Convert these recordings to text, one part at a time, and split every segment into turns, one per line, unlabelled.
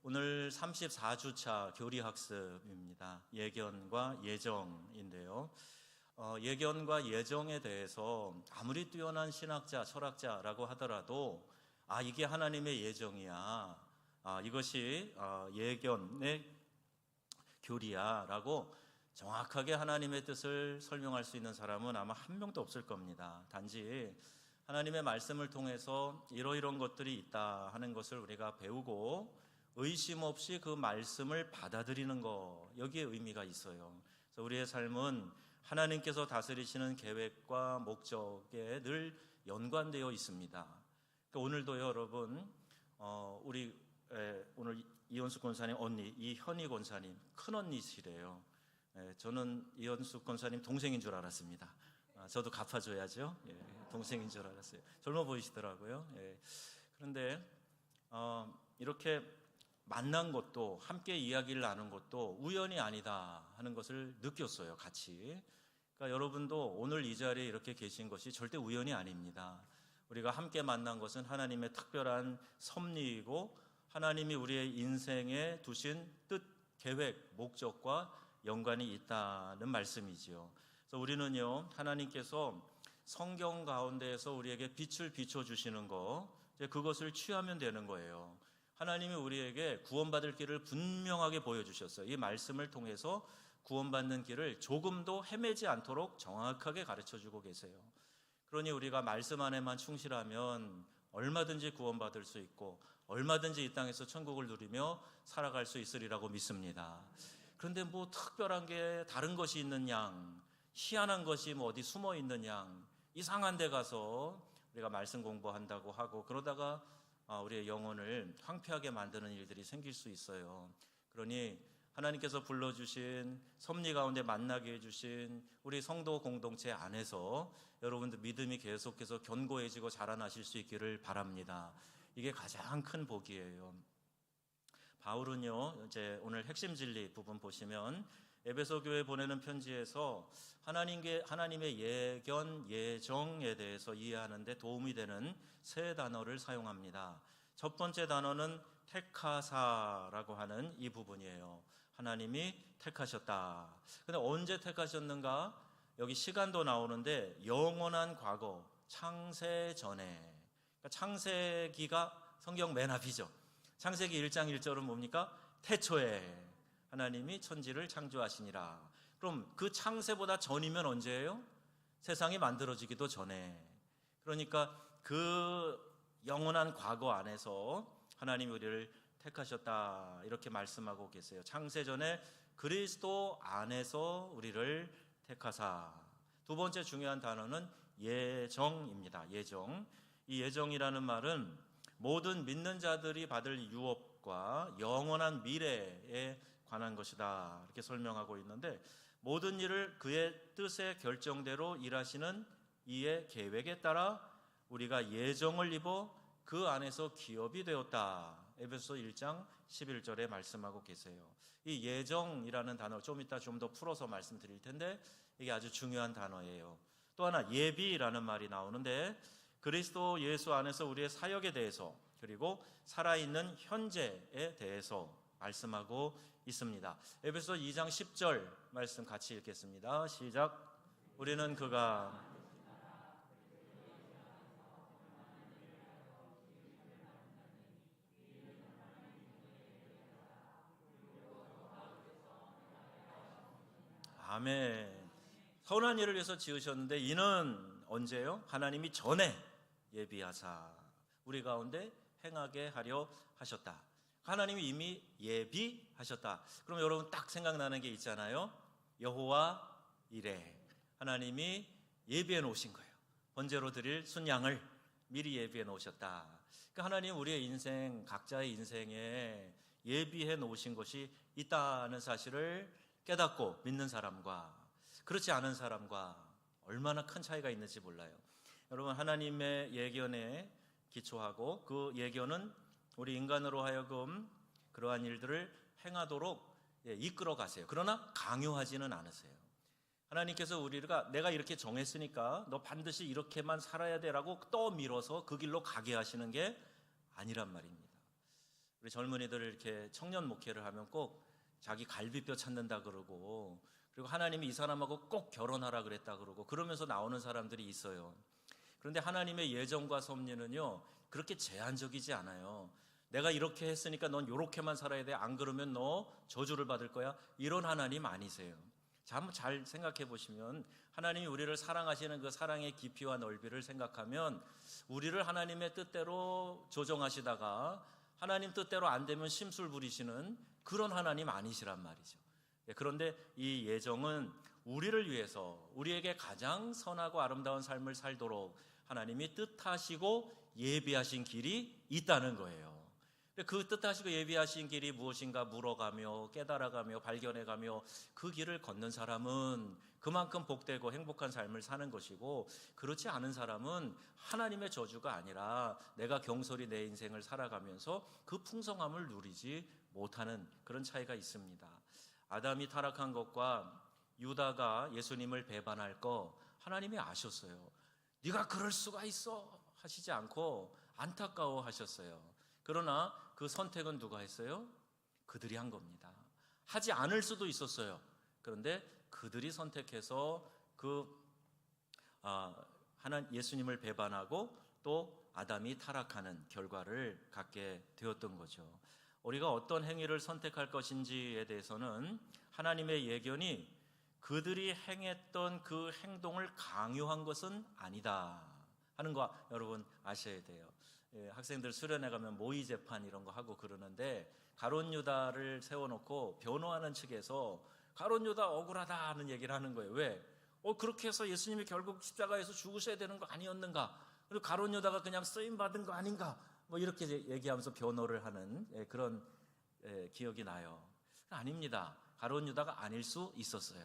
오늘 34주차 교리학습입니다. 예견과 예정인데요. 예견과 예정에 대해서 아무리 뛰어난 신학자, 철학자라고 하더라도 이게 하나님의 예정이야. 이것이 예견의 교리야 라고 정확하게 하나님의 뜻을 설명할 수 있는 사람은 아마 한 명도 없을 겁니다. 단지 하나님의 말씀을 통해서 이러이러한 것들이 있다 하는 것을 우리가 배우고 의심 없이 그 말씀을 받아들이는 것, 여기에 의미가 있어요. 그래서 우리의 삶은 하나님께서 다스리시는 계획과 목적에 늘 연관되어 있습니다. 그러니까 오늘도요, 여러분, 오늘 이현숙 권사님 언니, 이현희 권사님 큰 언니시래요. 저는 이현숙 권사님 동생인 줄 알았습니다. 저도 갚아줘야죠. 동생인 줄 알았어요. 젊어 보이시더라고요. 그런데 이렇게 만난 것도, 함께 이야기를 나눈 것도 우연이 아니다 하는 것을 느꼈어요, 같이. 그러니까 여러분도 오늘 이 자리에 이렇게 계신 것이 절대 우연이 아닙니다. 우리가 함께 만난 것은 하나님의 특별한 섭리이고 하나님이 우리의 인생에 두신 뜻, 계획, 목적과 연관이 있다는 말씀이지요. 그래서 우리는요, 하나님께서 성경 가운데에서 우리에게 빛을 비춰주시는 거, 이제 그것을 취하면 되는 거예요. 하나님이 우리에게 구원받을 길을 분명하게 보여주셨어요. 이 말씀을 통해서 구원받는 길을 조금도 헤매지 않도록 정확하게 가르쳐주고 계세요. 그러니 우리가 말씀 안에만 충실하면 얼마든지 구원받을 수 있고 얼마든지 이 땅에서 천국을 누리며 살아갈 수 있으리라고 믿습니다. 그런데 뭐 특별한 게 다른 것이 있는 양, 희한한 것이 뭐 어디 숨어 있는 양, 이상한 데 가서 우리가 말씀 공부한다고 하고 그러다가 우리의 영혼을 황폐하게 만드는 일들이 생길 수 있어요. 그러니 하나님께서 불러주신 섭리 가운데 만나게 해주신 우리 성도 공동체 안에서 여러분들 믿음이 계속해서 견고해지고 자라나실 수 있기를 바랍니다. 이게 가장 큰 복이에요. 바울은요, 이제 오늘 핵심 진리 부분 보시면 에베소 교회에 보내는 편지에서 하나님의 예견, 예정에 대해서 이해하는 데 도움이 되는 세 단어를 사용합니다. 첫 번째 단어는 택하사라고 하는 이 부분이에요. 하나님이 택하셨다. 근데 언제 택하셨는가? 여기 시간도 나오는데 영원한 과거, 창세 전에. 그러니까 창세기가 성경 맨 앞이죠. 창세기 1장 1절은 뭡니까? 태초에 하나님이 천지를 창조하시니라. 그럼 그 창세보다 전이면 언제예요? 세상이 만들어지기도 전에. 그러니까 그 영원한 과거 안에서 하나님이 우리를 택하셨다 이렇게 말씀하고 계세요. 창세 전에 그리스도 안에서 우리를 택하사. 두 번째 중요한 단어는 예정입니다. 예정. 이 예정이라는 말은 모든 믿는 자들이 받을 유업과 영원한 미래에 관한 것이다 이렇게 설명하고 있는데, 모든 일을 그의 뜻의 결정대로 일하시는 이의 계획에 따라 우리가 예정을 입어 그 안에서 기업이 되었다. 에베소 1장 11절에 말씀하고 계세요. 이 예정이라는 단어 좀 이따 좀 더 풀어서 말씀드릴 텐데 이게 아주 중요한 단어예요. 또 하나 예비라는 말이 나오는데 그리스도 예수 안에서 우리의 사역에 대해서 그리고 살아있는 현재에 대해서 말씀하고 있습니다. 에베소 2장 10절 말씀 같이 읽겠습니다. 시작. 우리는 그가 아멘. 선한 일을 위해서 지으셨는데 이는 언제요? 하나님이 전에 예비하사 우리 가운데 행하게 하려 하셨다. 하나님이 이미 예비하셨다. 그럼 여러분 딱 생각나는 게 있잖아요. 여호와 이레. 하나님이 예비해 놓으신 거예요. 번제로 드릴 순양을 미리 예비해 놓으셨다. 그러니까 하나님 우리의 인생, 각자의 인생에 예비해 놓으신 것이 있다는 사실을 깨닫고 믿는 사람과 그렇지 않은 사람과 얼마나 큰 차이가 있는지 몰라요. 여러분, 하나님의 예견에 기초하고 그 예견은 우리 인간으로 하여금 그러한 일들을 행하도록 이끌어 가세요. 그러나 강요하지는 않으세요. 하나님께서 우리가 내가 이렇게 정했으니까 너 반드시 이렇게만 살아야 돼라고 떠밀어서 그 길로 가게 하시는 게 아니란 말입니다. 우리 젊은이들 이렇게 청년 목회를 하면 꼭 자기 갈비뼈 찾는다 그러고, 그리고 하나님이 이 사람하고 꼭 결혼하라 그랬다 그러고 그러면서 나오는 사람들이 있어요. 그런데 하나님의 예정과 섭리는요 그렇게 제한적이지 않아요. 내가 이렇게 했으니까 넌 이렇게만 살아야 돼, 안 그러면 너 저주를 받을 거야, 이런 하나님 아니세요. 자, 한번 잘 생각해 보시면 하나님이 우리를 사랑하시는 그 사랑의 깊이와 넓이를 생각하면 우리를 하나님의 뜻대로 조정하시다가 하나님 뜻대로 안 되면 심술 부리시는 그런 하나님 아니시란 말이죠. 그런데 이 예정은 우리를 위해서 우리에게 가장 선하고 아름다운 삶을 살도록 하나님이 뜻하시고 예비하신 길이 있다는 거예요. 그 뜻하시고 예비하신 길이 무엇인가 물어가며 깨달아가며 발견해가며 그 길을 걷는 사람은 그만큼 복되고 행복한 삶을 사는 것이고, 그렇지 않은 사람은 하나님의 저주가 아니라 내가 경솔히 내 인생을 살아가면서 그 풍성함을 누리지 못하는 그런 차이가 있습니다. 아담이 타락한 것과 유다가 예수님을 배반할 거 하나님이 아셨어요. 네가 그럴 수가 있어 하시지 않고 안타까워 하셨어요. 그러나 그 선택은 누가 했어요? 그들이 한 겁니다. 하지 않을 수도 있었어요. 그런데 그들이 선택해서 예수님을 배반하고 또 아담이 타락하는 결과를 갖게 되었던 거죠. 우리가 어떤 행위를 선택할 것인지에 대해서는 하나님의 예견이 그들이 행했던 그 행동을 강요한 것은 아니다 하는 거 여러분 아셔야 돼요. 학생들 수련회 가면 모의 재판 이런 거 하고 그러는데 가룟 유다를 세워놓고 변호하는 측에서 가룟 유다 억울하다 하는 얘기를 하는 거예요. 왜? 그렇게 해서 예수님이 결국 십자가에서 죽으셔야 되는 거 아니었는가? 그리고 가룟 유다가 그냥 쓰임 받은 거 아닌가? 뭐 이렇게 얘기하면서 변호를 하는 그런 기억이 나요. 아닙니다. 가룟 유다가 아닐 수 있었어요.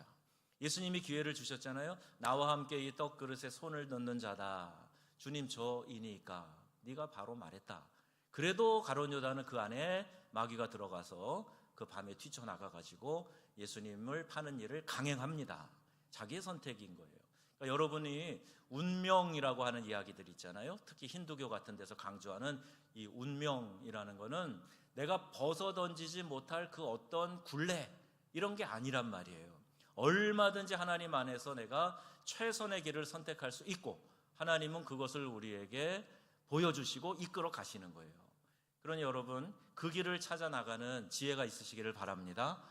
예수님이 기회를 주셨잖아요. 나와 함께 이 떡그릇에 손을 넣는 자다. 주님 저이니까. 네가 바로 말했다. 그래도 가룟 유다는 그 안에 마귀가 들어가서 그 밤에 뛰쳐나가가지고 예수님을 파는 일을 강행합니다. 자기의 선택인 거예요. 그러니까 여러분이 운명이라고 하는 이야기들 있잖아요. 특히 힌두교 같은 데서 강조하는 이 운명이라는 거는 내가 벗어던지지 못할 그 어떤 굴레 이런 게 아니란 말이에요. 얼마든지 하나님 안에서 내가 최선의 길을 선택할 수 있고 하나님은 그것을 우리에게 보여주시고 이끌어 가시는 거예요. 그러니 여러분 그 길을 찾아 나가는 지혜가 있으시기를 바랍니다.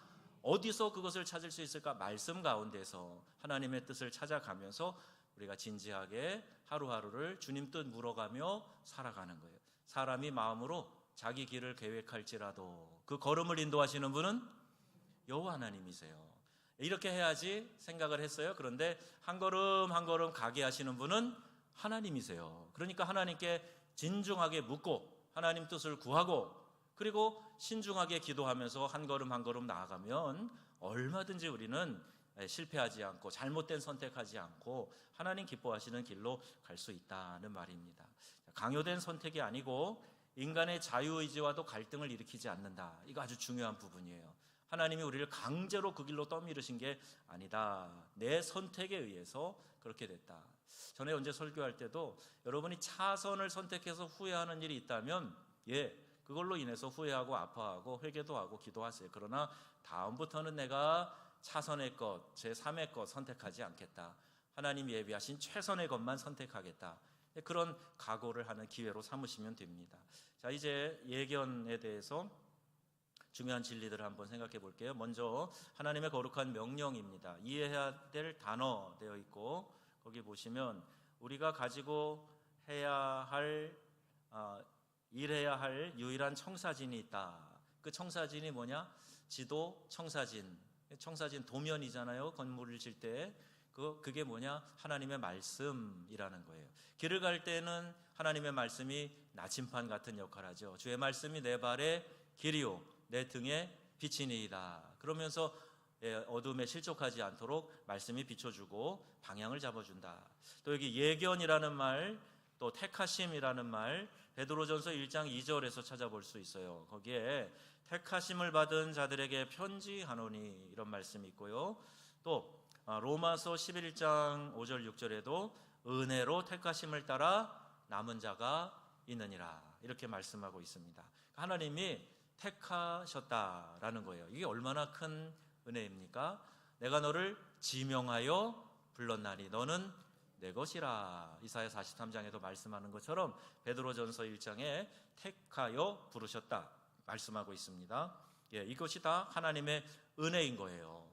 어디서 그것을 찾을 수 있을까? 말씀 가운데서 하나님의 뜻을 찾아가면서 우리가 진지하게 하루하루를 주님 뜻 물어가며 살아가는 거예요. 사람이 마음으로 자기 길을 계획할지라도 그 걸음을 인도하시는 분은 여호와 하나님이세요. 이렇게 해야지 생각을 했어요. 그런데 한 걸음 한 걸음 가게 하시는 분은 하나님이세요. 그러니까 하나님께 진중하게 묻고 하나님 뜻을 구하고 그리고 신중하게 기도하면서 한 걸음 한 걸음 나아가면 얼마든지 우리는 실패하지 않고 잘못된 선택하지 않고 하나님 기뻐하시는 길로 갈 수 있다는 말입니다. 강요된 선택이 아니고 인간의 자유의지와도 갈등을 일으키지 않는다. 이거 아주 중요한 부분이에요. 하나님이 우리를 강제로 그 길로 떠밀으신 게 아니다. 내 선택에 의해서 그렇게 됐다. 전에 언제 설교할 때도 여러분이 차선을 선택해서 후회하는 일이 있다면 그걸로 인해서 후회하고 아파하고 회개도 하고 기도하세요. 그러나 다음부터는 내가 차선의 것, 제3의 것 선택하지 않겠다. 하나님 예비하신 최선의 것만 선택하겠다. 그런 각오를 하는 기회로 삼으시면 됩니다. 자, 이제 예견에 대해서 중요한 진리들을 한번 생각해 볼게요. 먼저 하나님의 거룩한 명령입니다. 이해해야 될 단어 되어 있고 거기 보시면 우리가 가지고 일해야 할 유일한 청사진이 있다. 그 청사진이 뭐냐? 지도 청사진. 청사진 도면이잖아요. 건물을 질 때. 그게 뭐냐? 하나님의 말씀이라는 거예요. 길을 갈 때는 하나님의 말씀이 나침판 같은 역할을 하죠. 주의 말씀이 내 발의 길이요 내 등의 빛이니이다. 그러면서 어둠에 실족하지 않도록 말씀이 비춰주고 방향을 잡아준다. 또 여기 예견이라는 말, 또 택하심이라는 말, 베드로전서 1장 2절에서 찾아볼 수 있어요. 거기에 택하심을 받은 자들에게 편지하노니 이런 말씀이 있고요. 또 로마서 11장 5절 6절에도 은혜로 택하심을 따라 남은 자가 있느니라 이렇게 말씀하고 있습니다. 하나님이 택하셨다라는 거예요. 이게 얼마나 큰 은혜입니까? 내가 너를 지명하여 불렀나니 너는 내 것이라. 이사야 43장에도 말씀하는 것처럼 베드로전서 1장에 택하여 부르셨다 말씀하고 있습니다. 이것이 다 하나님의 은혜인 거예요.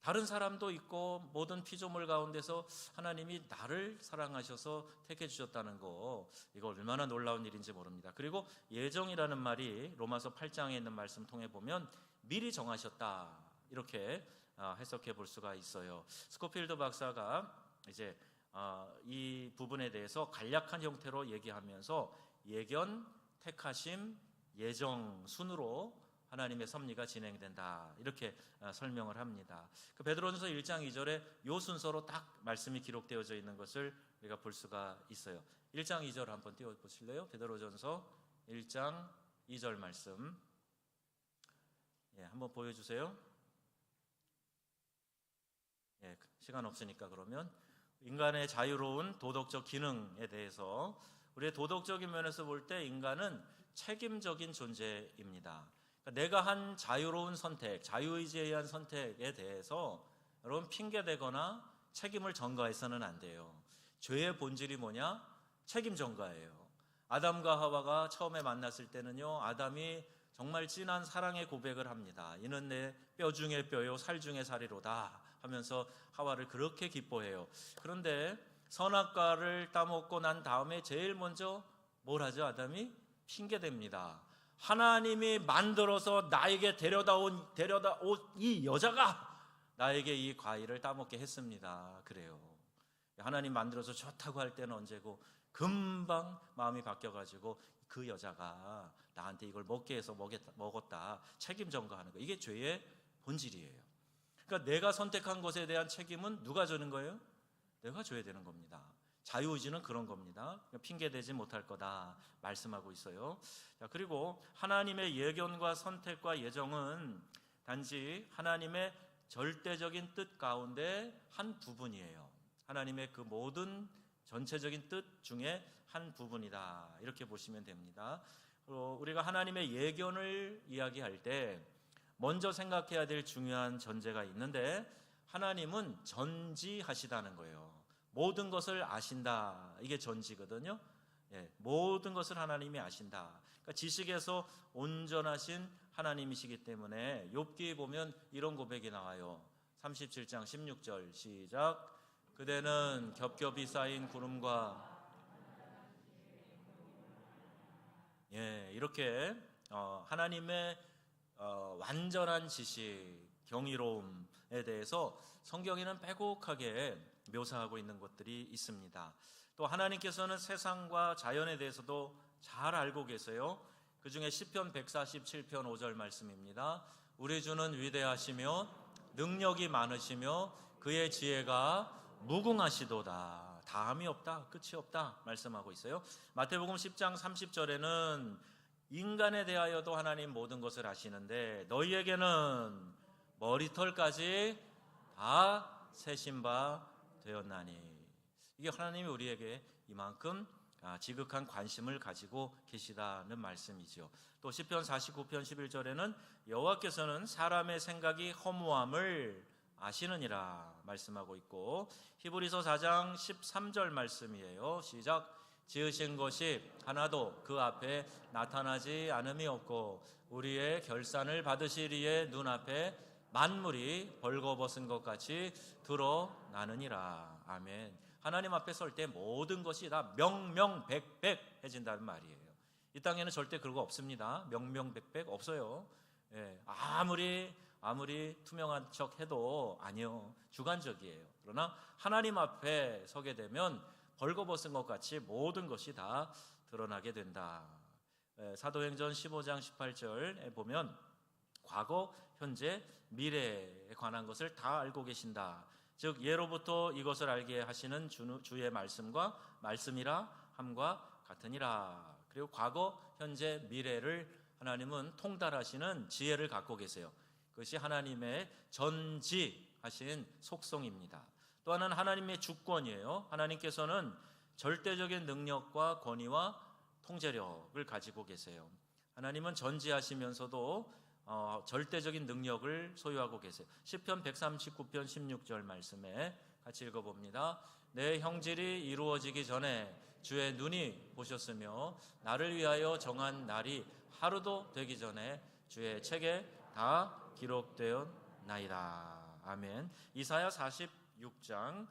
다른 사람도 있고 모든 피조물 가운데서 하나님이 나를 사랑하셔서 택해 주셨다는 거, 이거 얼마나 놀라운 일인지 모릅니다. 그리고 예정이라는 말이 로마서 8장에 있는 말씀 통해 보면 미리 정하셨다 이렇게 해석해 볼 수가 있어요. 스코필드 박사가 이제 이 부분에 대해서 간략한 형태로 얘기하면서 예견, 택하심, 예정 순으로 하나님의 섭리가 진행된다 이렇게 설명을 합니다. 그 베드로전서 1장 2절에 요 순서로 딱 말씀이 기록되어져 있는 것을 우리가 볼 수가 있어요. 1장 2절 한번 띄워보실래요? 베드로전서 1장 2절 말씀 한번 보여주세요. 시간 없으니까 그러면 인간의 자유로운 도덕적 기능에 대해서, 우리의 도덕적인 면에서 볼 때 인간은 책임적인 존재입니다. 내가 한 자유로운 선택, 자유의지에 의한 선택에 대해서 여러분 핑계대거나 책임을 전가해서는 안 돼요. 죄의 본질이 뭐냐? 책임 전가예요. 아담과 하와가 처음에 만났을 때는요, 아담이 정말 진한 사랑의 고백을 합니다. 이는 내 뼈 중에 뼈요 살 중에 살이로다 하면서 하와를 그렇게 기뻐해요. 그런데 선악과를 따먹고 난 다음에 제일 먼저 뭘 하죠? 아담이 핑계댑니다. 하나님이 만들어서 나에게 데려다 온 이 여자가 나에게 이 과일을 따먹게 했습니다. 그래요. 하나님 만들어서 좋다고 할 때는 언제고 금방 마음이 바뀌어가지고 그 여자가 나한테 이걸 먹게 해서 먹었다 책임 전가하는 거, 이게 죄의 본질이에요. 그러니까 내가 선택한 것에 대한 책임은 누가 져는 거예요? 내가 져야 되는 겁니다. 자유의지는 그런 겁니다. 핑계대지 못할 거다 말씀하고 있어요. 그리고 하나님의 예견과 선택과 예정은 단지 하나님의 절대적인 뜻 가운데 한 부분이에요. 하나님의 그 모든 전체적인 뜻 중에 한 부분이다 이렇게 보시면 됩니다. 우리가 하나님의 예견을 이야기할 때 먼저 생각해야 될 중요한 전제가 있는데, 하나님은 전지하시다는 거예요. 모든 것을 아신다, 이게 전지거든요. 모든 것을 하나님이 아신다. 그러니까 지식에서 온전하신 하나님이시기 때문에 욥기 보면 이런 고백이 나와요. 37장 16절 시작. 그대는 겹겹이 쌓인 구름과 이렇게 하나님의 완전한 지식, 경이로움에 대해서 성경에는 빼곡하게 묘사하고 있는 것들이 있습니다. 또 하나님께서는 세상과 자연에 대해서도 잘 알고 계세요. 그 중에 시편 147편 5절 말씀입니다. 우리 주는 위대하시며 능력이 많으시며 그의 지혜가 무궁하시도다. 다함이 없다, 끝이 없다 말씀하고 있어요. 마태복음 10장 30절에는 인간에 대하여도 하나님 모든 것을 아시는데 너희에게는 머리털까지 다 세신 바 되었나니. 이게 하나님이 우리에게 이만큼 지극한 관심을 가지고 계시다는 말씀이죠. 또 시편 49편 11절에는 여호와께서는 사람의 생각이 허무함을 아시느니라 말씀하고 있고, 히브리서 4장 13절 말씀이에요. 시작. 지으신 것이 하나도 그 앞에 나타나지 않음이 없고 우리의 결산을 받으시리에 눈앞에 만물이 벌거벗은 것 같이 드러나느니라. 아멘. 하나님 앞에 설 때 모든 것이 다 명명백백해진다는 말이에요. 이 땅에는 절대 그런 거 없습니다. 명명백백 없어요. 아무리 투명한 척 해도 아니요, 주관적이에요. 그러나 하나님 앞에 서게 되면 벌거벗은 것 같이 모든 것이 다 드러나게 된다. 사도행전 15장 18절에 보면 과거, 현재, 미래에 관한 것을 다 알고 계신다. 즉 예로부터 이것을 알게 하시는 주의 말씀과 말씀이라 함과 같으니라. 그리고 과거, 현재, 미래를 하나님은 통달하시는 지혜를 갖고 계세요. 그것이 하나님의 전지하신 속성입니다. 또 하나는 하나님의 주권이에요. 하나님께서는 절대적인 능력과 권위와 통제력을 가지고 계세요. 하나님은 전지하시면서도 절대적인 능력을 소유하고 계세요. 시편 139편 16절 말씀에 같이 읽어봅니다. 내 형질이 이루어지기 전에 주의 눈이 보셨으며 나를 위하여 정한 날이 하루도 되기 전에 주의 책에 다 기록되었나이다. 아멘. 이사야 46장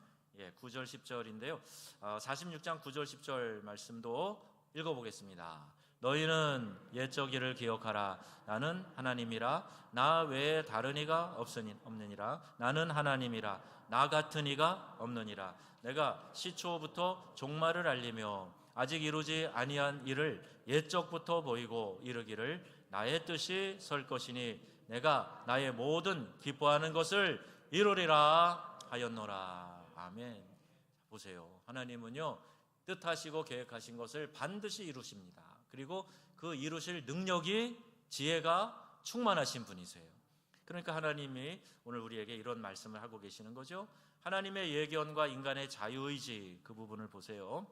9절 10절인데요. 46장 9절 10절 말씀도 읽어보겠습니다. 너희는 옛적 일을 기억하라. 나는 하나님이라. 나 외에 다른 이가 없느니라. 나는 하나님이라. 나 같은 이가 없느니라. 내가 시초부터 종말을 알리며 아직 이루지 아니한 일을 옛적부터 보이고 이르기를 나의 뜻이 설 것이니 내가 나의 모든 기뻐하는 것을 이루리라 하였노라. 아멘. 보세요. 하나님은요, 뜻하시고 계획하신 것을 반드시 이루십니다. 그리고 그 이루실 능력이, 지혜가 충만하신 분이세요. 그러니까 하나님이 오늘 우리에게 이런 말씀을 하고 계시는 거죠. 하나님의 예견과 인간의 자유의지, 그 부분을 보세요.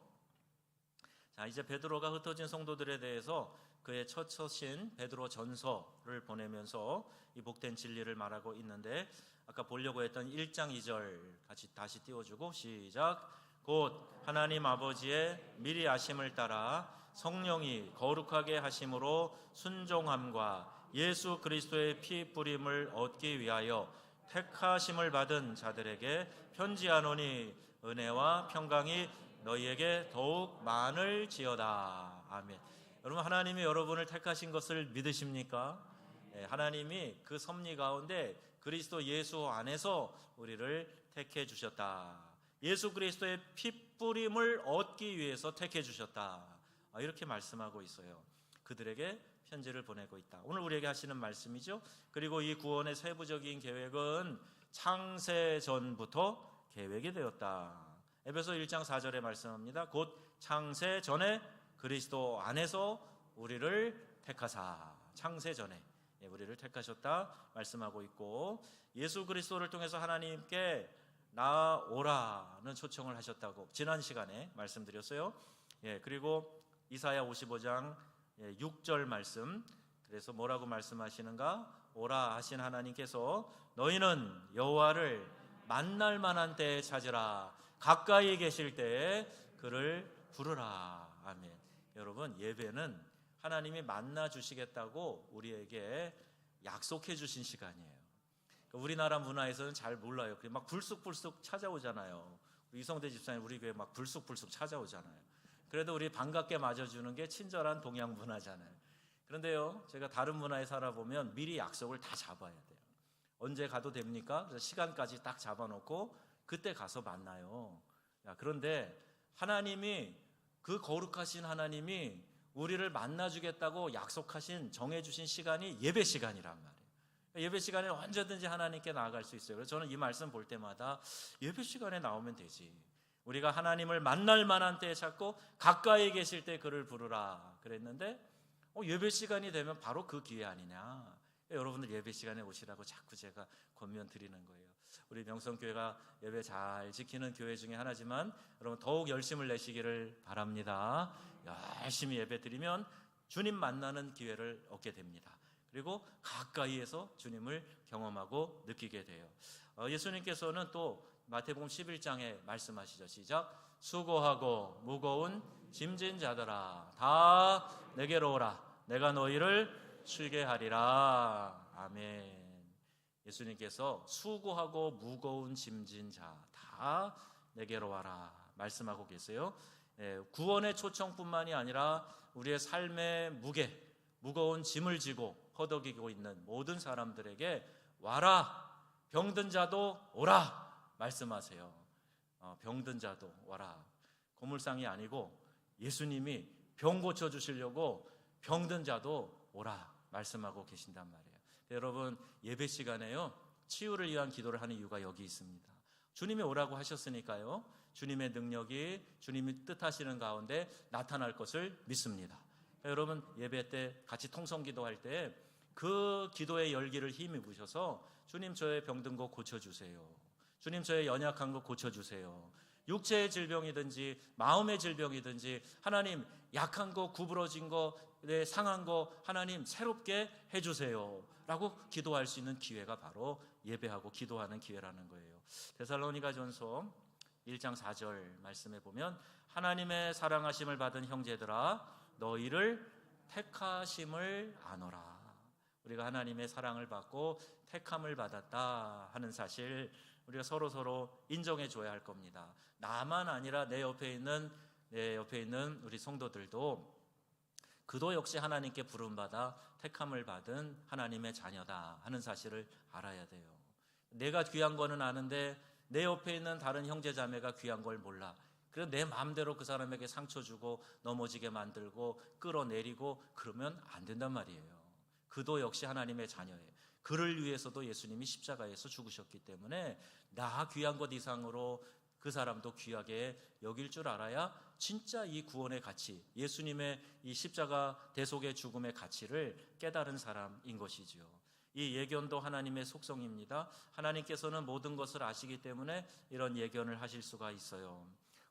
자, 이제 베드로가 흩어진 성도들에 대해서 그의 첫 서신 베드로 전서를 보내면서 이 복된 진리를 말하고 있는데, 아까 보려고 했던 1장 2절 같이 다시 띄워주고 시작. 곧 하나님 아버지의 미리 아심을 따라 성령이 거룩하게 하심으로 순종함과 예수 그리스도의 피 뿌림을 얻기 위하여 택하심을 받은 자들에게 편지하노니 은혜와 평강이 너희에게 더욱 많을지어다. 아멘. 여러분, 하나님이 여러분을 택하신 것을 믿으십니까? 하나님이 그 섭리 가운데 그리스도 예수 안에서 우리를 택해 주셨다. 예수 그리스도의 피 뿌림을 얻기 위해서 택해 주셨다. 이렇게 말씀하고 있어요. 그들에게 편지를 보내고 있다. 오늘 우리에게 하시는 말씀이죠. 그리고 이 구원의 세부적인 계획은 창세 전부터 계획이 되었다. 에베소 1장 4절에 말씀합니다. 곧 창세 전에 그리스도 안에서 우리를 택하사. 창세 전에 우리를 택하셨다 말씀하고 있고, 예수 그리스도를 통해서 하나님께 나오라는 초청을 하셨다고 지난 시간에 말씀드렸어요. 그리고 이사야 55장 6절 말씀, 그래서 뭐라고 말씀하시는가? 오라 하신 하나님께서 너희는 여호와를 만날 만한 때에 찾으라. 가까이 계실 때에 그를 부르라. 아멘. 여러분, 예배는 하나님이 만나 주시겠다고 우리에게 약속해 주신 시간이에요. 우리나라 문화에서는 잘 몰라요. 막 불쑥불쑥 찾아오잖아요. 우리 이성대 집사님 우리 교회 막 불쑥불쑥 찾아오잖아요. 그래도 우리 반갑게 맞아주는 게 친절한 동양 문화잖아요. 그런데요, 제가 다른 문화에 살아보면 미리 약속을 다 잡아야 돼요. 언제 가도 됩니까? 그래서 시간까지 딱 잡아놓고 그때 가서 만나요. 그런데 하나님이, 그 거룩하신 하나님이 우리를 만나주겠다고 약속하신, 정해주신 시간이 예배 시간이란 말이에요. 예배 시간에 언제든지 하나님께 나아갈 수 있어요. 그래서 저는 이 말씀 볼 때마다 예배 시간에 나오면 되지. 우리가 하나님을 만날 만한 때에 찾고 가까이 계실 때 그를 부르라 그랬는데, 예배 시간이 되면 바로 그 기회 아니냐. 여러분들 예배 시간에 오시라고 자꾸 제가 권면 드리는 거예요. 우리 명성교회가 예배 잘 지키는 교회 중에 하나지만 여러분 더욱 열심을 내시기를 바랍니다. 열심히 예배 드리면 주님 만나는 기회를 얻게 됩니다. 그리고 가까이에서 주님을 경험하고 느끼게 돼요. 예수님께서는 또 마태복음 11장에 말씀하시죠. 시작. 수고하고 무거운 짐진 자들아 다 내게로 오라. 내가 너희를 쉬게 하리라. 아멘. 예수님께서 수고하고 무거운 짐진 자 다 내게로 와라 말씀하고 계세요. 구원의 초청뿐만이 아니라 우리의 삶의 무거운 짐을 지고 허덕이고 있는 모든 사람들에게 와라. 병든 자도 오라 말씀하세요. 병든 자도 와라. 고물상이 아니고 예수님이 병 고쳐주시려고 병든 자도 오라 말씀하고 계신단 말이에요. 여러분, 예배 시간에요, 치유를 위한 기도를 하는 이유가 여기 있습니다. 주님이 오라고 하셨으니까요, 주님의 능력이 주님이 뜻하시는 가운데 나타날 것을 믿습니다. 여러분, 예배 때 같이 통성기도할 때 그 기도의 열기를 힘입으셔서 주님 저의 병든 거 고쳐주세요. 주님 저의 연약한 거 고쳐주세요. 육체의 질병이든지 마음의 질병이든지 하나님 약한 거, 구부러진 거, 상한 거 하나님 새롭게 해주세요 라고 기도할 수 있는 기회가 바로 예배하고 기도하는 기회라는 거예요. 데살로니가전서 1장 4절 말씀에 보면 하나님의 사랑하심을 받은 형제들아 너희를 택하심을 아노라. 우리가 하나님의 사랑을 받고 택함을 받았다 하는 사실 우리가 서로 인정해 줘야 할 겁니다. 나만 아니라 내 옆에 있는 우리 성도들도 그도 역시 하나님께 부름받아 택함을 받은 하나님의 자녀다 하는 사실을 알아야 돼요. 내가 귀한 거는 아는데 내 옆에 있는 다른 형제 자매가 귀한 걸 몰라. 그래서 내 마음대로 그 사람에게 상처 주고 넘어지게 만들고 끌어내리고 그러면 안 된단 말이에요. 그도 역시 하나님의 자녀예요. 그를 위해서도 예수님이 십자가에서 죽으셨기 때문에 나 귀한 것 이상으로 그 사람도 귀하게 여길 줄 알아야 진짜 이 구원의 가치, 예수님의 이 십자가 대속의 죽음의 가치를 깨달은 사람인 것이지요. 이 예견도 하나님의 속성입니다. 하나님께서는 모든 것을 아시기 때문에 이런 예견을 하실 수가 있어요.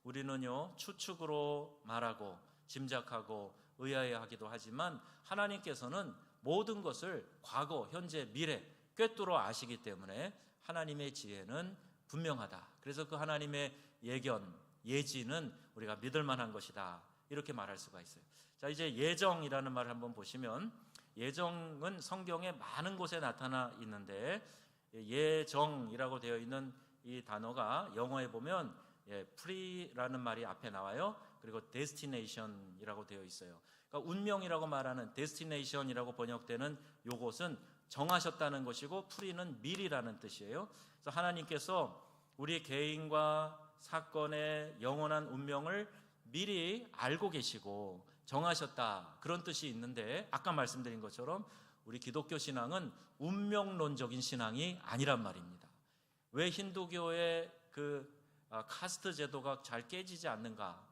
우리는요, 추측으로 말하고 짐작하고 의아해하기도 하지만 하나님께서는 모든 것을 과거, 현재, 미래 꿰뚫어 아시기 때문에 하나님의 지혜는 분명하다. 그래서 그 하나님의 예견, 예지는 우리가 믿을 만한 것이다. 이렇게 말할 수가 있어요. 자, 이제 예정이라는 말을 한번 보시면 예정은 성경에 많은 곳에 나타나 있는데 예정이라고 되어 있는 이 단어가 영어에 보면 pre라는 말이 앞에 나와요. 그리고 destination이라고 되어 있어요. 그러니까 운명이라고 말하는 destination이라고 번역되는 요것은 정하셨다는 것이고 pre는 미리라는 뜻이에요. 그래서 하나님께서 우리 개인과 사건의 영원한 운명을 미리 알고 계시고 정하셨다 그런 뜻이 있는데 아까 말씀드린 것처럼 우리 기독교 신앙은 운명론적인 신앙이 아니란 말입니다. 왜 힌두교의 카스트 제도가 잘 깨지지 않는가?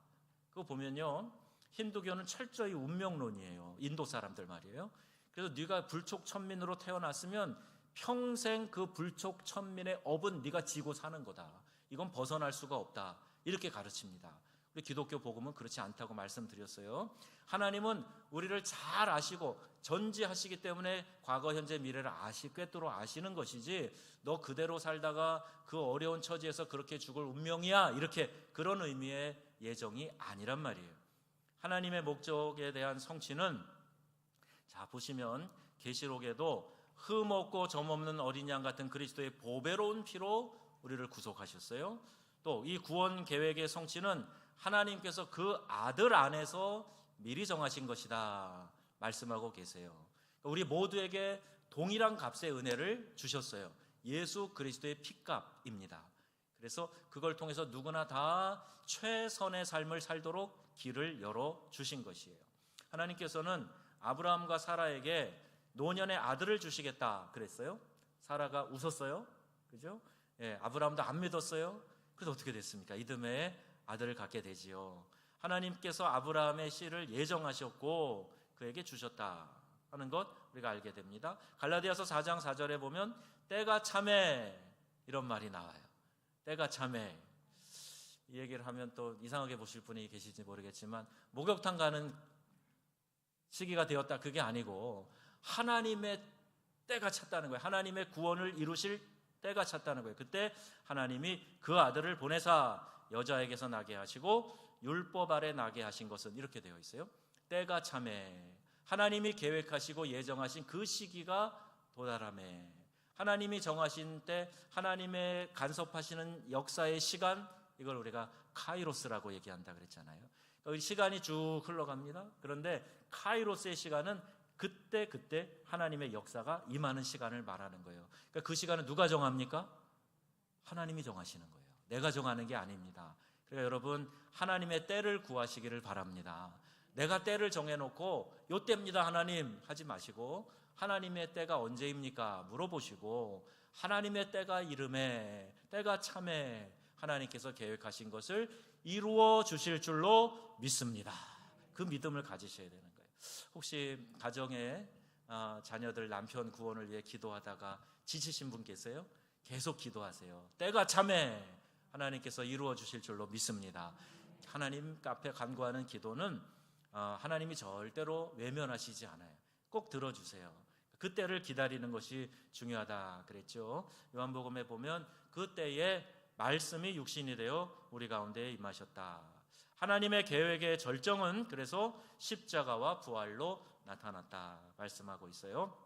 그거 보면요, 힌두교는 철저히 운명론이에요. 인도 사람들 말이에요. 그래서 네가 불촉천민으로 태어났으면 평생 그 불촉천민의 업은 네가 지고 사는 거다. 이건 벗어날 수가 없다. 이렇게 가르칩니다. 우리 기독교 복음은 그렇지 않다고 말씀드렸어요. 하나님은 우리를 잘 아시고 전지하시기 때문에 과거, 현재, 미래를 꿰뚫어 아시는 것이지 너 그대로 살다가 그 어려운 처지에서 그렇게 죽을 운명이야 이렇게 그런 의미의 예정이 아니란 말이에요. 하나님의 목적에 대한 성취는 자 보시면 계시록에도 흠없고 점없는 어린 양 같은 그리스도의 보배로운 피로 우리를 구속하셨어요. 또 이 구원 계획의 성취는 하나님께서 그 아들 안에서 미리 정하신 것이다 말씀하고 계세요. 우리 모두에게 동일한 값의 은혜를 주셨어요. 예수 그리스도의 피값입니다. 그래서 그걸 통해서 누구나 다 최선의 삶을 살도록 길을 열어주신 것이에요. 하나님께서는 아브라함과 사라에게 노년의 아들을 주시겠다 그랬어요. 사라가 웃었어요. 그죠? 아브라함도 안 믿었어요. 그래서 어떻게 됐습니까? 이듬해 아들을 갖게 되지요. 하나님께서 아브라함의 씨를 예정하셨고 그에게 주셨다 하는 것 우리가 알게 됩니다. 갈라디아서 4장 4절에 보면 때가 참해 이런 말이 나와요. 때가 참해. 이 얘기를 하면 또 이상하게 보실 분이 계실지 모르겠지만 목욕탕 가는 시기가 되었다 그게 아니고 하나님의 때가 찼다는 거예요. 하나님의 구원을 이루실 때가 찼다는 거예요. 그때 하나님이 그 아들을 보내사 여자에게서 나게 하시고 율법 아래 나게 하신 것은 이렇게 되어 있어요. 때가 참해. 하나님이 계획하시고 예정하신 그 시기가 도달하매. 하나님이 정하신 때 하나님의 간섭하시는 역사의 시간 이걸 우리가 카이로스라고 얘기한다 그랬잖아요. 시간이 쭉 흘러갑니다. 그런데 카이로스의 시간은 그때 하나님의 역사가 임하는 시간을 말하는 거예요. 그러니까 그 시간은 누가 정합니까? 하나님이 정하시는 거예요. 내가 정하는 게 아닙니다. 그러니까 여러분 하나님의 때를 구하시기를 바랍니다. 내가 때를 정해놓고 요 때입니다 하나님 하지 마시고 하나님의 때가 언제입니까? 물어보시고 하나님의 때가 이름에 때가 참에 하나님께서 계획하신 것을 이루어 주실 줄로 믿습니다. 그 믿음을 가지셔야 되는 거예요. 혹시 가정에 자녀들 남편 구원을 위해 기도하다가 지치신 분 계세요? 계속 기도하세요. 때가 참에 하나님께서 이루어 주실 줄로 믿습니다. 하나님 앞에 간구하는 기도는 하나님이 절대로 외면하시지 않아요. 꼭 들어주세요. 그때를 기다리는 것이 중요하다 그랬죠. 요한복음에 보면 그때에 말씀이 육신이 되어 우리 가운데 임하셨다. 하나님의 계획의 절정은 그래서 십자가와 부활로 나타났다 말씀하고 있어요.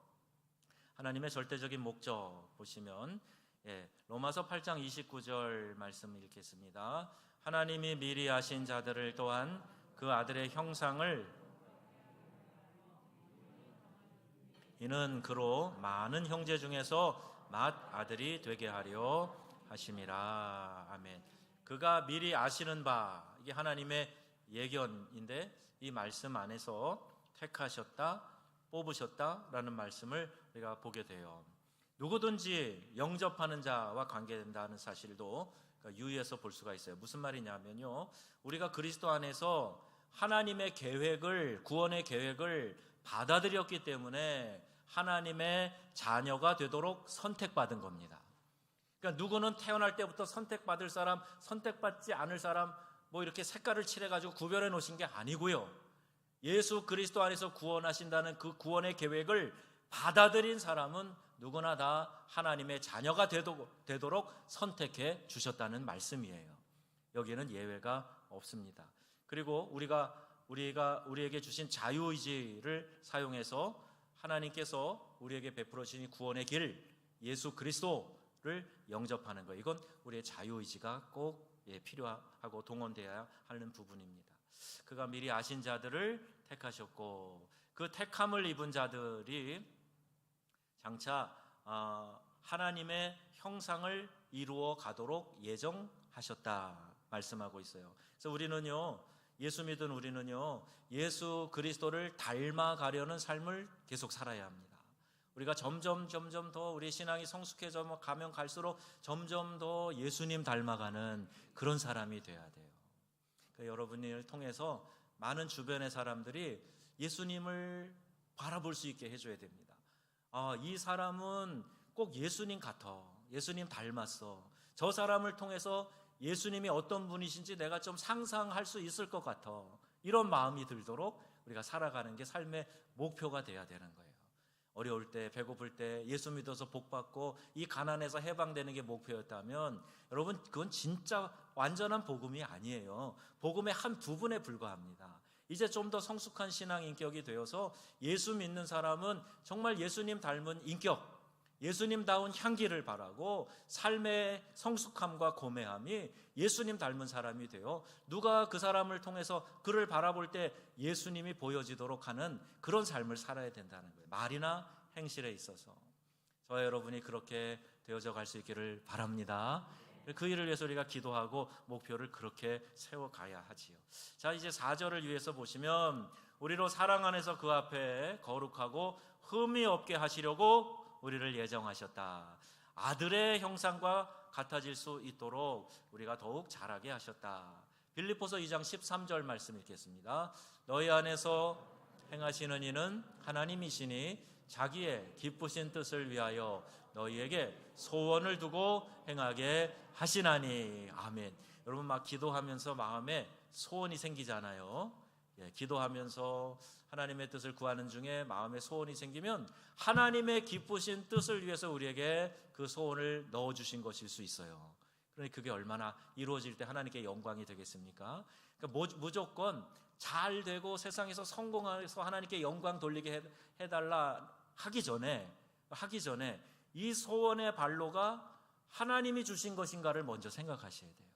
하나님의 절대적인 목적 보시면 로마서 8장 29절 말씀 읽겠습니다. 하나님이 미리 아신 자들을 또한 그 아들의 형상을 이는 그로 많은 형제 중에서 맏아들이 되게 하려 하심이라. 아멘. 그가 미리 아시는 바, 이게 하나님의 예견인데 이 말씀 안에서 택하셨다, 뽑으셨다라는 말씀을 우리가 보게 돼요. 누구든지 영접하는 자와 관계된다는 사실도 유의해서 볼 수가 있어요. 무슨 말이냐면요, 우리가 그리스도 안에서 하나님의 계획을, 구원의 계획을 받아들였기 때문에 하나님의 자녀가 되도록 선택받은 겁니다. 그러니까 누구는 태어날 때부터 선택받을 사람, 선택받지 않을 사람 뭐 이렇게 색깔을 칠해가지고 구별해 놓으신 게 아니고요, 예수 그리스도 안에서 구원하신다는 그 구원의 계획을 받아들인 사람은 누구나 다 하나님의 자녀가 되도록 선택해 주셨다는 말씀이에요. 여기는 예외가 없습니다. 그리고 우리에게 주신 자유의지를 사용해서 하나님께서 우리에게 베풀어 주신 구원의 길, 예수 그리스도를 영접하는 것, 이건 우리의 자유의지가 꼭 필요하고 동원되어야 하는 부분입니다. 그가 미리 아신 자들을 택하셨고 그 택함을 입은 자들이 장차 하나님의 형상을 이루어 가도록 예정하셨다 말씀하고 있어요. 그래서 우리는요, 예수 믿은 우리는요, 예수 그리스도를 닮아가려는 삶을 계속 살아야 합니다. 우리가 점점 더 우리 신앙이 성숙해져 가면 갈수록 점점 더 예수님 닮아가는 그런 사람이 돼야 돼요. 그러니까 여러분을 통해서 많은 주변의 사람들이 예수님을 바라볼 수 있게 해줘야 됩니다. 이 사람은 꼭 예수님 같아, 예수님 닮았어, 저 사람을 통해서 예수님이 어떤 분이신지 내가 좀 상상할 수 있을 것 같아, 이런 마음이 들도록 우리가 살아가는 게 삶의 목표가 돼야 되는 거예요. 어려울 때, 배고플 때 예수 믿어서 복받고 이 가난에서 해방되는 게 목표였다면 여러분, 그건 진짜 완전한 복음이 아니에요. 복음의 한 부분에 불과합니다. 이제 좀 더 성숙한 신앙 인격이 되어서 예수 믿는 사람은 정말 예수님 닮은 인격, 예수님다운 향기를 바라고 삶의 성숙함과 고매함이 예수님 닮은 사람이 되어 누가 그 사람을 통해서 그를 바라볼 때 예수님이 보여지도록 하는 그런 삶을 살아야 된다는 거예요. 말이나 행실에 있어서. 저와 여러분이 그렇게 되어져 갈 수 있기를 바랍니다. 그 일을 위해서 우리가 기도하고 목표를 그렇게 세워가야 하지요. 자, 이제 4절을 위해서 보시면 우리로 사랑 안에서 그 앞에 거룩하고 흠이 없게 하시려고 우리를 예정하셨다. 아들의 형상과 같아질 수 있도록 우리가 더욱 자라게 하셨다. 빌립보서 2장 13절 말씀 읽겠습니다. 너희 안에서 행하시는 이는 하나님이시니 자기의 기쁘신 뜻을 위하여 너희에게 소원을 두고 행하게 하시나니. 아멘. 여러분 막 기도하면서 마음에 소원이 생기잖아요. 기도하면서 하나님의 뜻을 구하는 중에 마음에 소원이 생기면 하나님의 기쁘신 뜻을 위해서 우리에게 그 소원을 넣어주신 것일 수 있어요. 그러니 그게 얼마나 이루어질 때 하나님께 영광이 되겠습니까? 그러니까 무조건 잘 되고 세상에서 성공해서 하나님께 영광 돌리게 해달라 하기 전에 이 소원의 발로가 하나님이 주신 것인가를 먼저 생각하셔야 돼요.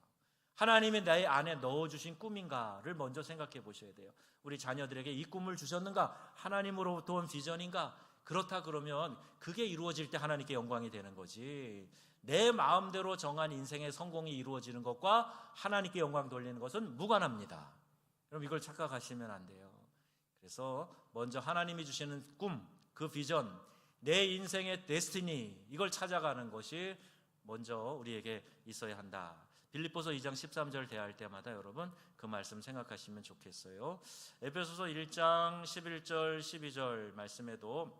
하나님이 내 안에 넣어주신 꿈인가를 먼저 생각해 보셔야 돼요. 우리 자녀들에게 이 꿈을 주셨는가? 하나님으로부터 온 비전인가? 그렇다 그러면 그게 이루어질 때 하나님께 영광이 되는 거지, 내 마음대로 정한 인생의 성공이 이루어지는 것과 하나님께 영광 돌리는 것은 무관합니다. 여러분 이걸 착각하시면 안 돼요. 그래서 먼저 하나님이 주시는 꿈, 그 비전, 내 인생의 데스티니, 이걸 찾아가는 것이 먼저 우리에게 있어야 한다. 빌립보서 2장 13절 대할 때마다 여러분 그 말씀 생각하시면 좋겠어요. 에베소서 1장 11절 12절 말씀에도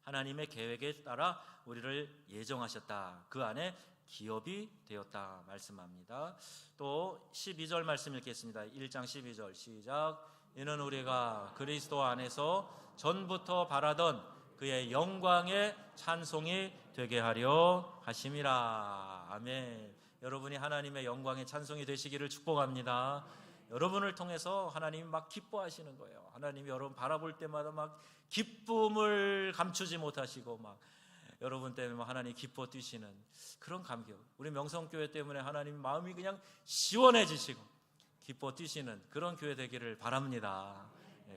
하나님의 계획에 따라 우리를 예정하셨다. 그 안에 기업이 되었다 말씀합니다. 또 12절 말씀 읽겠습니다. 1장 12절 시작. 이는 우리가 그리스도 안에서 전부터 바라던 그의 영광의 찬송이 되게 하려 하심이라. 아멘. 여러분이 하나님의 영광의 찬송이 되시기를 축복합니다. 여러분을 통해서 하나님이 막 기뻐하시는 거예요. 하나님이 여러분 바라볼 때마다 막 기쁨을 감추지 못하시고 막 여러분 때문에 하나님 기뻐 뛰시는 그런 감격. 우리 명성교회 때문에 하나님 마음이 그냥 시원해지시고 기뻐 뛰시는 그런 교회 되기를 바랍니다.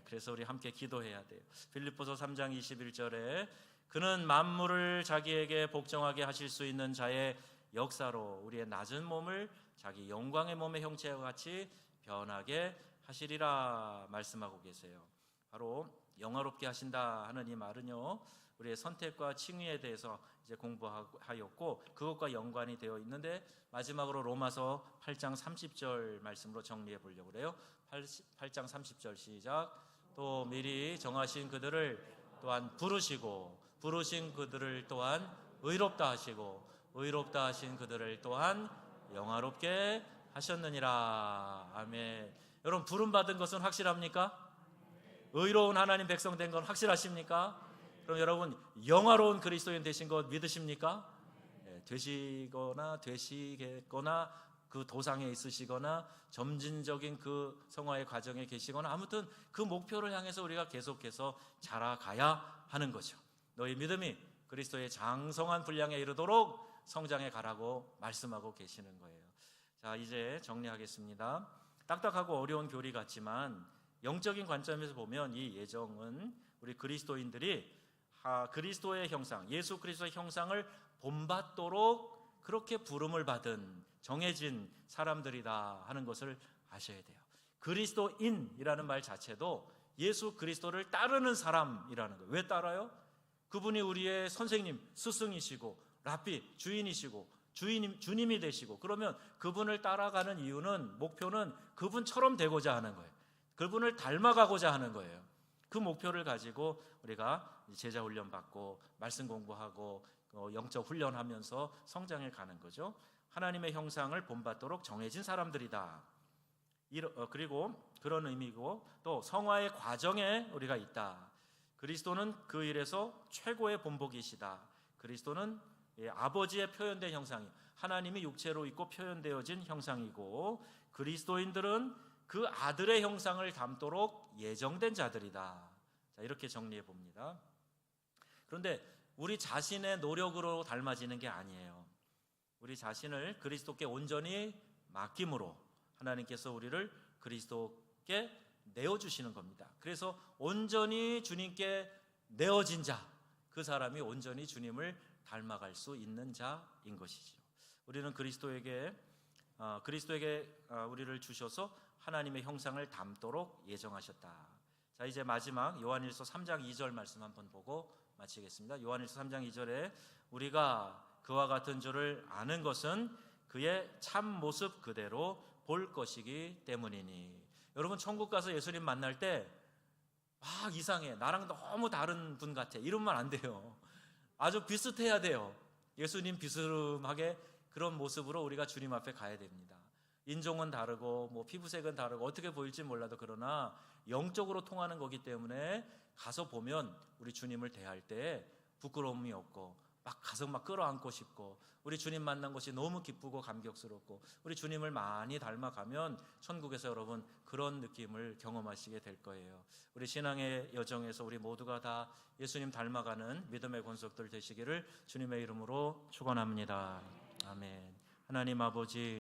그래서 우리 함께 기도해야 돼요. 빌립보서 3장 21절에 그는 만물을 자기에게 복종하게 하실 수 있는 자의 역사로 우리의 낮은 몸을 자기 영광의 몸의 형체와 같이 변하게 하시리라 말씀하고 계세요. 바로 영화롭게 하신다 하는 이 말은요, 우리의 선택과 칭의에 대해서 이제 공부하였고 그것과 연관이 되어 있는데, 마지막으로 로마서 8장 30절 말씀으로 정리해 보려고 그래요. 8장 30절 시작. 또 미리 정하신 그들을 또한 부르신 그들을 또한 의롭다 하시고 의롭다 하신 그들을 또한 영화롭게 하셨느니라. 아멘. 여러분, 부름받은 것은 확실합니까? 의로운 하나님 백성 된 건 확실하십니까? 그럼 여러분, 영화로운 그리스도인 되신 것 믿으십니까? 되시거나 되시겠거나 그 도상에 있으시거나 점진적인 그 성화의 과정에 계시거나 아무튼 그 목표를 향해서 우리가 계속해서 자라가야 하는 거죠. 너희 믿음이 그리스도의 장성한 분량에 이르도록 성장해 가라고 말씀하고 계시는 거예요. 자, 이제 정리하겠습니다. 딱딱하고 어려운 교리 같지만 영적인 관점에서 보면 이 예정은 우리 그리스도인들이 그리스도의 형상, 예수 그리스도의 형상을 본받도록 그렇게 부름을 받은 정해진 사람들이다 하는 것을 아셔야 돼요. 그리스도인이라는 말 자체도 예수 그리스도를 따르는 사람이라는 거예요. 왜 따라요? 그분이 우리의 선생님, 스승이시고 랍비, 주인이시고 주님이 되시고, 그러면 그분을 따라가는 이유는, 목표는 그분처럼 되고자 하는 거예요. 그분을 닮아가고자 하는 거예요. 그 목표를 가지고 우리가 제자 훈련 받고 말씀 공부하고 영적 훈련하면서 성장해 가는 거죠. 하나님의 형상을 본받도록 정해진 사람들이다. 그리고 그런 의미고, 또 성화의 과정에 우리가 있다. 그리스도는 그 일에서 최고의 본보기시다. 그리스도는 아버지의 표현된 형상이, 하나님이 육체로 있고 표현되어진 형상이고, 그리스도인들은 그 아들의 형상을 담도록 예정된 자들이다. 자, 이렇게 정리해 봅니다. 그런데 우리 자신의 노력으로 닮아지는 게 아니에요. 우리 자신을 그리스도께 온전히 맡김으로 하나님께서 우리를 그리스도께 내어주시는 겁니다. 그래서 온전히 주님께 내어진 자, 그 사람이 온전히 주님을 닮아갈 수 있는 자인 것이죠. 우리는 그리스도에게 우리를 주셔서 하나님의 형상을 담도록 예정하셨다. 자, 이제 마지막 요한일서 3장 2절 말씀 한번 보고 마치겠습니다. 요한일서 3장 2절에 우리가 그와 같은 줄을 아는 것은 그의 참 모습 그대로 볼 것이기 때문이니. 여러분, 천국 가서 예수님 만날 때 막 이상해, 나랑 너무 다른 분 같아, 이러면 안 돼요. 아주 비슷해야 돼요. 예수님 비스름하게 그런 모습으로 우리가 주님 앞에 가야 됩니다. 인종은 다르고 뭐 피부색은 다르고 어떻게 보일지 몰라도, 그러나 영적으로 통하는 거기 때문에 가서 보면 우리 주님을 대할 때 부끄러움이 없고 막 가서 막 끌어안고 싶고, 우리 주님 만난 것이 너무 기쁘고 감격스럽고, 우리 주님을 많이 닮아가면 천국에서 여러분 그런 느낌을 경험하시게 될 거예요. 우리 신앙의 여정에서 우리 모두가 다 예수님 닮아가는 믿음의 권속들 되시기를 주님의 이름으로 축원합니다. 아멘. 하나님 아버지,